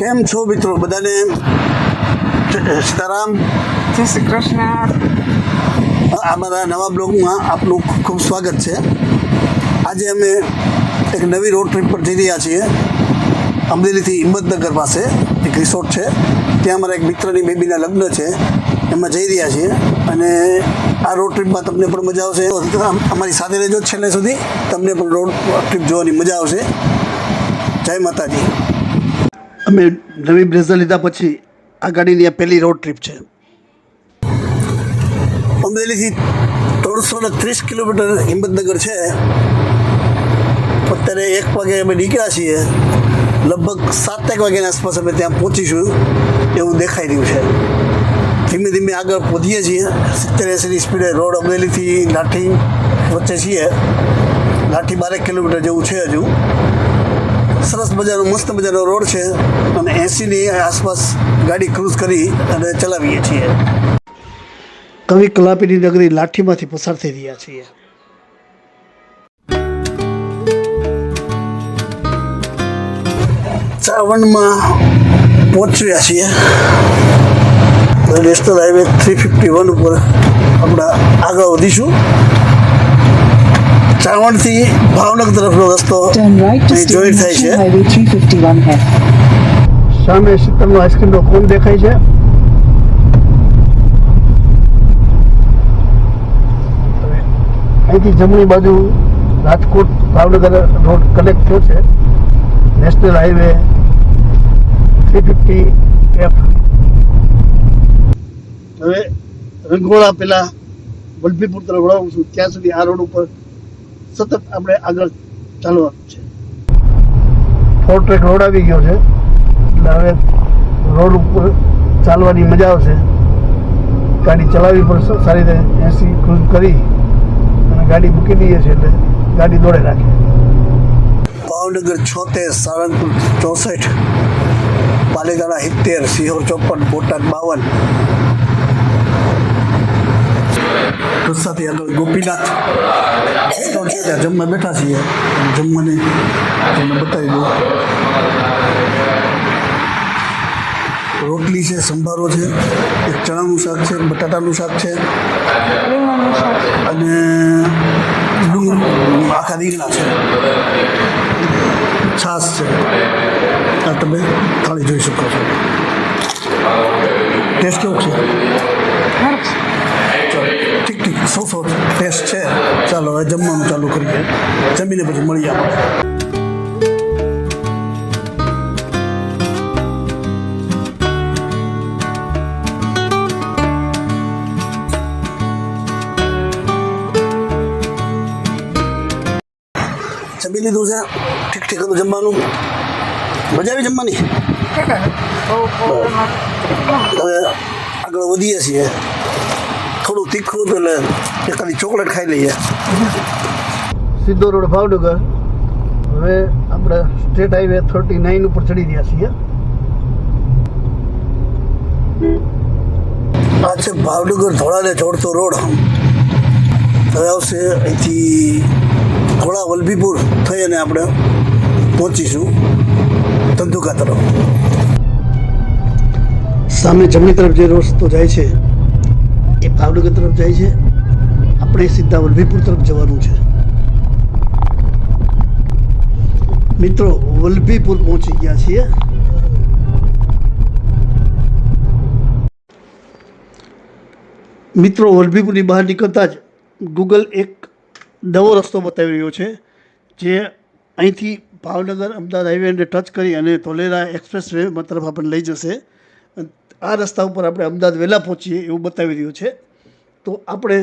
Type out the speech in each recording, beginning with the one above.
કેમ છો મિત્રો? બધાને સીતારામ, જય શ્રી કૃષ્ણ. અમારા નવા બ્લોગમાં આપનું ખૂબ ખૂબ સ્વાગત છે. આજે અમે એક નવી રોડ ટ્રીપ પર જઈ રહ્યા છીએ. અમરેલીથી હિંમતનગર પાસે એક રિસોર્ટ છે, ત્યાં અમારા એક મિત્રની બેબીના લગ્ન છે, એમાં જઈ રહ્યા છીએ. અને આ રોડ ટ્રીપમાં તમને પણ મજા આવશે. અમારી સાથે રહેજો છેલ્લે સુધી, તમને પણ રોડ ટ્રીપ જોવાની મજા આવશે. જય માતાજી. અમે નવી બ્રેઝર લીધા પછી આ ગાડીની આ પહેલી રોડ ટ્રીપ છે. અમરેલીથી 330 કિલોમીટર હિંમતનગર છે. અત્યારે 1 વાગે અમે નીકળ્યા છીએ. લગભગ 7 વાગ્યાની આસપાસ અમે ત્યાં પહોંચીશું એવું દેખાઈ રહ્યું છે. ધીમે ધીમે આગળ પહોંચીએ છીએ. 70-80ની સ્પીડે રોડ અમરેલીથી લાઠી વચ્ચે છીએ. લાઠી 12 કિલોમીટર જેવું છે હજુ. સરસ મજાનો મસ્ત મજાનો રોડ છે અને 80ની આસપાસ ગાડી ક્રૂઝ કરી અને ચલાવીએ છીએ. કવિ કલાપીની નગરી લાઠીમાંથી પસાર થઈ રહ્યા છીએ. ચાવણમાં પહોંચ્યા છીએ. નેશનલ હાઈવે 351 ઉપર આપણે આગળ વધીશું. ચાવણથી ભાવનગર તરફનો રસ્તો જોઈન્ટ થાય છે. સામે શીતલનો આઈસ્ક્રીમનો કોન દેખાય છે. અહીંથી જમણી બાજુ રાજકોટ ભાવનગર રોડ કનેક્ટ થયો છે. National highway 350F. હવે રંગોળા પેલા વલભીપુર તરફ વળાવું છું, ત્યાં સુધી આ રોડ ઉપર સતત આપણે આગળ ચાલવાનું છે. 4 ટ્રેક રોડ આવી ગયો છે, એટલે હવે રોડ ઉપર ચાલવાની મજા આવશે. ગાડી ચલાવવી પડશે સારી રીતે. 80 ક્રૂઝ કરી અને ગાડી મૂકી દઈએ છીએ એટલે ગાડી દોડે રાખે. ભાવનગર 76, સાળંગપુર 64, પાલીતાણા 70, સિહોર 54, બોટાદ 52. રસ્તાથી આગળ ગોપીનાથ ત્યાં જમવા બેઠા છીએ. જમવાની તમને બતાવી દઉં. રોટલી છે, સંભારો છે, એક ચણાનું શાક છે, બટાટાનું શાક છે અને આખા રીંગણા છે, છાશ છે. આ તમે થાળી જોઈ શકો છો. ટેસ્ટ કેવો છે? ઠીક ઠીક, સો ટેસ્ટ છે. ચાલો હવે જમવાનું ચાલુ કરીએ. જમીને પછી મળીએ આપણે. જમી લીધું છે, ઠીક ઠીક હતું જમવાનું. મજા આવી જમવાની. હવે આગળ વધીએ છીએ. થોડું તીખું હતું એટલે એકાદી ચોકલેટ ખાઈ લઈએ. સીધો રોડ ભાવનગર. હવે આપણે સ્ટેટ હાઈવે 39 ઉપર ચડી રહ્યા છીએ. આ છે ભાવનગર ધોળાને જોડતો રોડ. હવે આવશે અહીંથી ધોળા વલભીપુર થઈ અને આપણે પહોંચીશું ધંધુકા તરફ. સામે જમણી તરફ જે રસ્તો જાય છે એ ભાવનગર તરફ જાય છે. આપણે સીધા વલભીપુર તરફ જવાનું છે. મિત્રો વલભીપુર પહોંચી ગયા છીએ. મિત્રો વલભીપુરની બહાર નીકળતા જ ગૂગલ એક નવો રસ્તો બતાવી રહ્યો છે, જે અહીંથી ભાવનગર અમદાવાદ હાઈવેને ટચ કરી અને ધોલેરા એક્સપ્રેસ વે તરફ આપણને લઈ જશે. આ રસ્તા ઉપર આપણે અમદાવાદ વહેલા પહોંચીએ એવું બતાવી રહ્યું છે. તો આપણે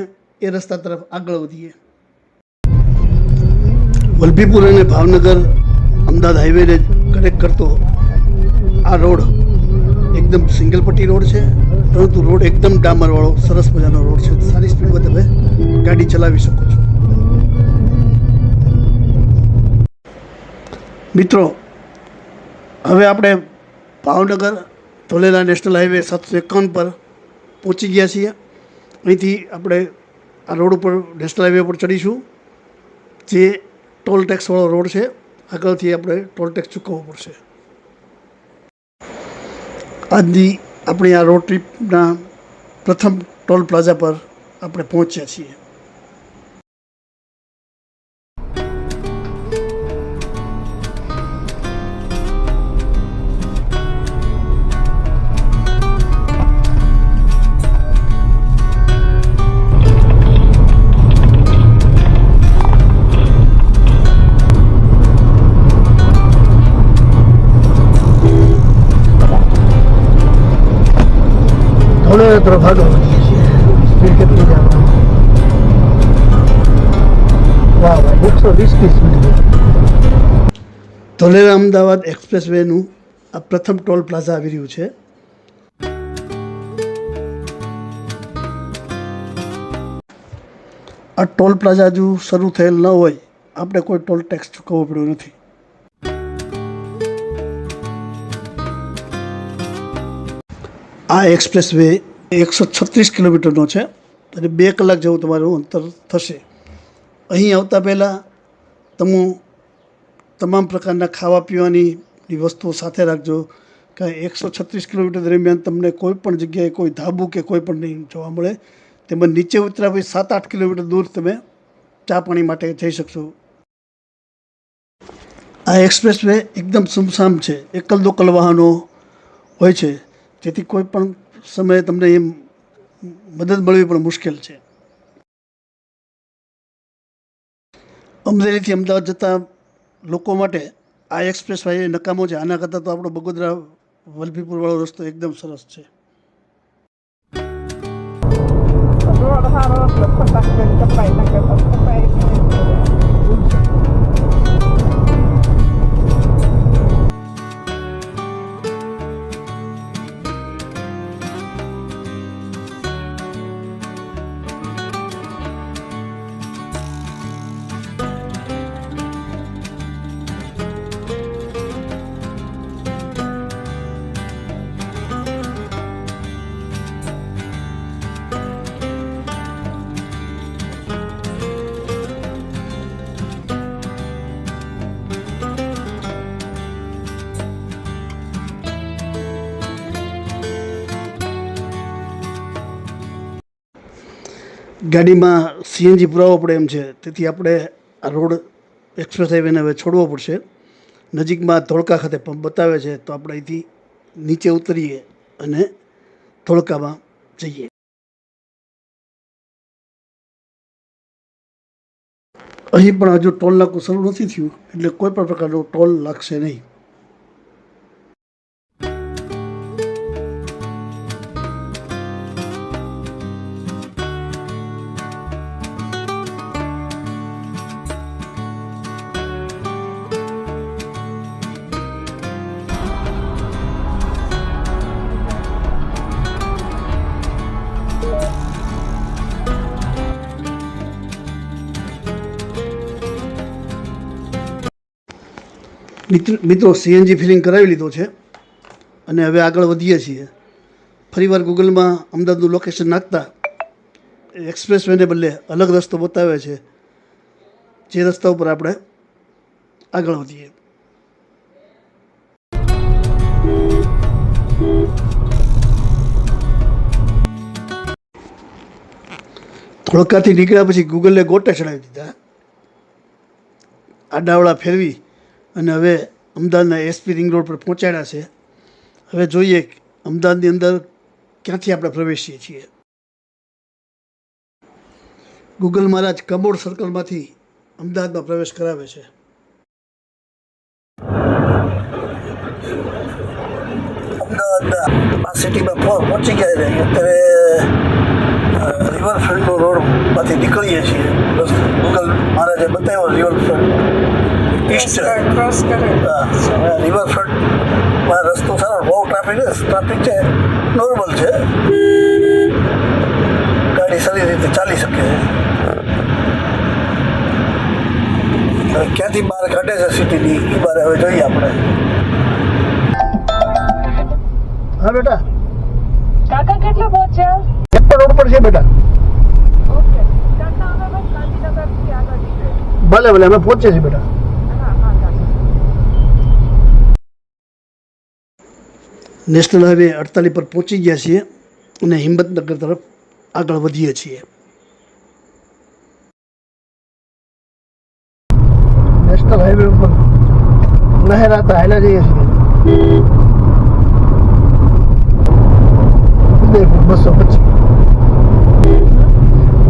એ રસ્તા તરફ આગળ વધીએ. વલભીપુર અને ભાવનગર અમદાવાદ હાઈવેને કનેક્ટ કરતો આ રોડ એકદમ સિંગલ પટ્ટી રોડ છે, પરંતુ રોડ એકદમ ડામરવાળો સરસ મજાનો રોડ છે. સારી સ્પીડમાં તમે ગાડી ચલાવી શકો છો. મિત્રો હવે આપણે ભાવનગર ધોલેરા નેશનલ હાઈવે 751 પર પહોંચી ગયા છીએ. અહીંથી આપણે આ રોડ ઉપર નેશનલ હાઈવે પર ચડીશું, જે ટોલ ટેક્સવાળો રોડ છે. આગળથી આપણે ટોલ ટેક્સ ચૂકવવો પડશે. આજની આપણી આ રોડ ટ્રીપના પ્રથમ ટોલ પ્લાઝા પર આપણે પહોંચ્યા છીએ. ધોલેરા તરફ આગળ વધીએ છીએ. સ્પીડ કેટલી છે આપણે? વાહ વાહ 120 સ્પીડ. ધોલેરા અમદાવાદ એક્સપ્રેસ વેનું આ પ્રથમ ટોલ પ્લાઝા આવી રહ્યું છે. આ ટોલ પ્લાઝા હજુ શરૂ થયેલ ન હોય, આપણે કોઈ ટોલ ટેક્સ ચૂકવવો પડ્યો નથી. આ એક્સપ્રેસ વે 136 કિલોમીટરનો છે અને 2 કલાક જેવું તમારું અંતર થશે. અહીં આવતા પહેલાં તમે તમામ પ્રકારના ખાવા પીવાની વસ્તુઓ સાથે રાખજો, કે 136 કિલોમીટર દરમિયાન તમને કોઈ પણ જગ્યાએ કોઈ ધાબુ કે કોઈ પણ નહીં જોવા મળે. તેમજ નીચે ઉતર્યા પછી 7-8 કિલોમીટર દૂર તમે ચા પાણી માટે જઈ શકશો. આ એક્સપ્રેસ વે એકદમ સુમસામ છે, એકલ દોકલ વાહનો હોય છે, જેથી કોઈ પણ સમયે તમને એમ મદદ મળવી પણ મુશ્કેલ છે. અમરેલીથી અમદાવાદ જતા લોકો માટે આ એક્સપ્રેસ વે નકામો છે. આના કરતાં તો આપણો બગોદરા વલભીપુરવાળો રસ્તો એકદમ સરસ છે. ગાડીમાં સીએનજી પુરાવવો પડે એમ છે, તેથી આપણે આ રોડ એક્સપ્રેસ હાઈવેને હવે છોડવો પડશે. નજીકમાં ધોળકા ખાતે પંપ બતાવે છે, તો આપણે અહીંથી નીચે ઉતરીએ અને ધોળકામાં જઈએ. અહીં પણ હજુ ટોલ નાકું શરૂ નથી થયું, એટલે કોઈ પણ પ્રકારનો ટોલ લાગશે નહીં. મિત્રો સીએનજી ફિલિંગ કરાવી લીધો છે અને હવે આગળ વધીએ છીએ. ફરીવાર ગૂગલમાં અમદાવાદનું લોકેશન નાખતા એક્સપ્રેસ વેને બદલે અલગ રસ્તો બતાવે છે, જે રસ્તા ઉપર આપણે આગળ વધીએ. ધોળકાથી નીકળ્યા પછી ગૂગલે ગોટે ચડાવી દીધા, આડાવડા ફેરવી અને હવે અમદાવાદના એસપી રિંગ રોડ પર પહોંચાડ્યા છે. હવે જોઈએ અમદાવાદની અંદર ક્યાંથી આપણે પ્રવેશીએ છીએ. ગૂગલ મહારાજ કમોડ સર્કલમાંથી અમદાવાદમાં પ્રવેશ કરાવે છે. અમદાવાદના આ સિટીમાં પહોંચી ગયા છે. અત્યારે રિવરફ્રન્ટનો રોડમાંથી નીકળીએ છીએ. ગૂગલ મહારાજે બતાવ્યો રિવરફ્રન્ટ ઈસ્ટ રિવરફ્રન્ટમાં રસ્તો સારો, બહુ ટ્રાફિક છે, નોર્મલ છે, ગાડી સારી રીતે ચાલી શકે. ક્યાંથી બહાર કાઢે છે સિટીની એ બારે હવે જોઈએ આપણે. હા બેટા, કાકા કેટલા પહોંચ્યા? રોડ પર છે બેટા. ઓકે કાકા, અમે બસ ગાંધીનગરથી આગળ નીકળે. ભલે ભલે, અમે પહોંચીએ છીએ બેટા. નેશનલ હાઈવે 48 પર પહોંચી ગયા છીએ અને હિંમતનગર તરફ આગળ વધીએ છીએ. નેશનલ હાઈવે ઉપર લહેરાતા હાલ્યા જઈએ છીએ. ઉદયપુર 225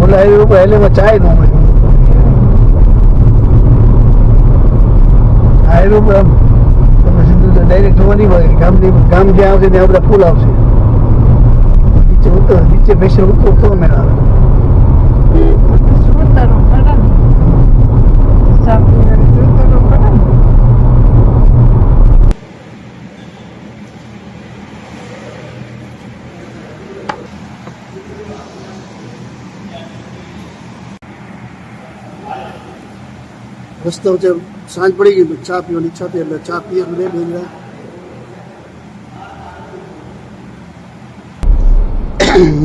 ઓલા હાઈવે ઉપર હાઈવેમાં ચાય ન મળે. હાઈવે ઉપર આમ તમે સીધું ડાયરેક્ટ જોવા નહીં મળે. ગામ જ્યાં આવશે ત્યાં બધા ફૂલ આવશે. નીચે પ્રેશર ઉતરતો અમે આવે. રસ્તા વચ્ચે સાંજ પડી ગઈ, ચા પીવાની ઈચ્છા થઈ એટલે ચા પીએ બે બેન.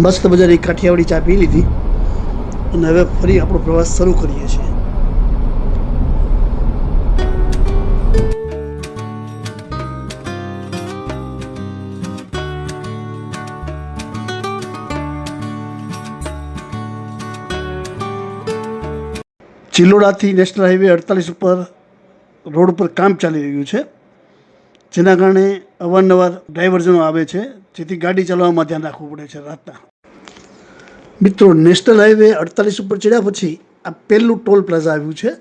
મસ્ત મજાની કાઠિયાવાડી ચા પી લીધી અને હવે ફરી આપણો પ્રવાસ શરૂ કરીએ છીએ. ચિલોડાથી નેશનલ હાઈવે 48 ઉપર રોડ ઉપર કામ ચાલી રહ્યું છે, જેના કારણે અવારનવાર ડાયવર્ઝનો આવે છે, જેથી ગાડી ચલાવવામાં ધ્યાન રાખવું પડે છે રાતના. મિત્રો, નેશનલ હાઈવે 48 ઉપર ચડ્યા પછી આ પહેલું ટોલ પ્લાઝા આવ્યું છે.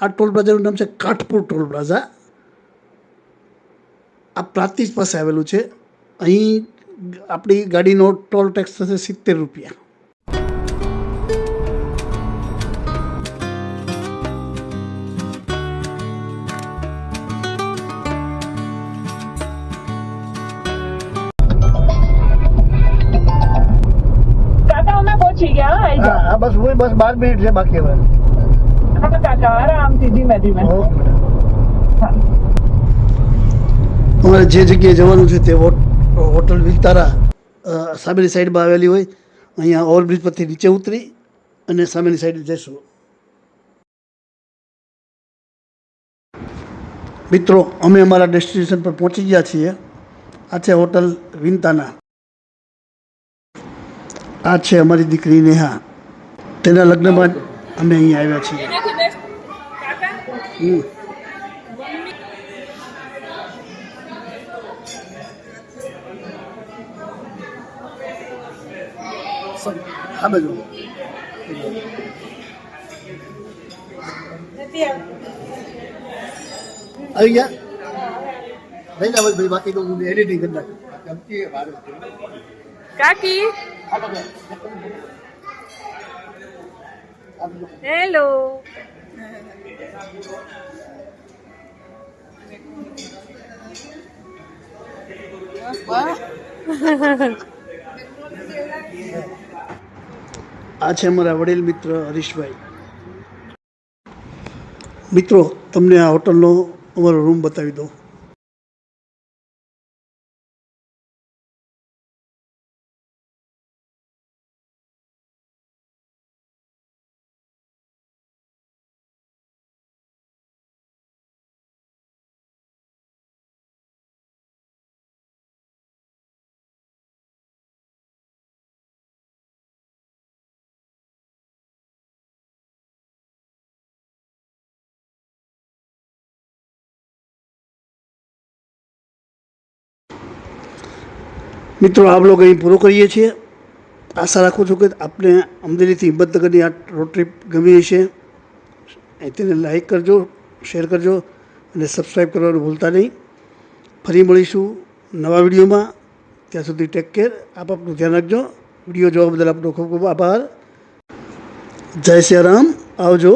આ ટોલ પ્લાઝાનું નામ છે કાઠપુર ટોલ પ્લાઝા. આ પ્રાંતિજ પાસે આવેલું છે. અહીં આપણી ગાડીનો ટોલ ટેક્સ થશે 70 રૂપિયા. હા, બસ 12 મિનિટ છે બાકી હવે. હા કાકા, આરામથી ધીમે ધીમે. તમારે જે જગ્યાએ જવાનું છે તે હોટલ વિસ્તારા સામેની સાઈડમાં આવેલી હોય. અહીંયા ઓવરબ્રિજ પરથી નીચે ઉતરી અને સામેની સાઈડ જઈશું. મિત્રો, અમે અમારા ડેસ્ટિનેશન પર પહોંચી ગયા છીએ. આ છે હોટલ વિંતાના. આ છે અમારી દીકરી નેહા. તેના લગ્નમાં અમે અહીંયા આવ્યા છીએ. હા બાજુ આવી ગયા. નહીં ના ભાઈ, બાકી તો હું એડિટિંગ કરી નાખું. કાકી, હેલો. આ છે અમારા વડીલ મિત્ર હરીશભાઈ. મિત્રો, તમને આ હોટલનો અમારો રૂમ બતાવી દઉં. મિત્રો, આ બ્લોગ અહીં પૂરો કરીએ છીએ. આશા રાખું છું કે આપને અમદાવાદથી હિંમતનગરની આ રોડ ટ્રીપ ગમી હશે. તેને લાઈક કરજો, શેર કરજો અને સબસ્ક્રાઈબ કરવાનું ભૂલતા નહીં. ફરી મળીશું નવા વિડીયોમાં. ત્યાં સુધી ટેક કેર. આપ આપનું ધ્યાન રાખજો. વિડીયો જોવા બદલ આપનો ખૂબ ખૂબ આભાર. જય શ્રી રામ. આવજો.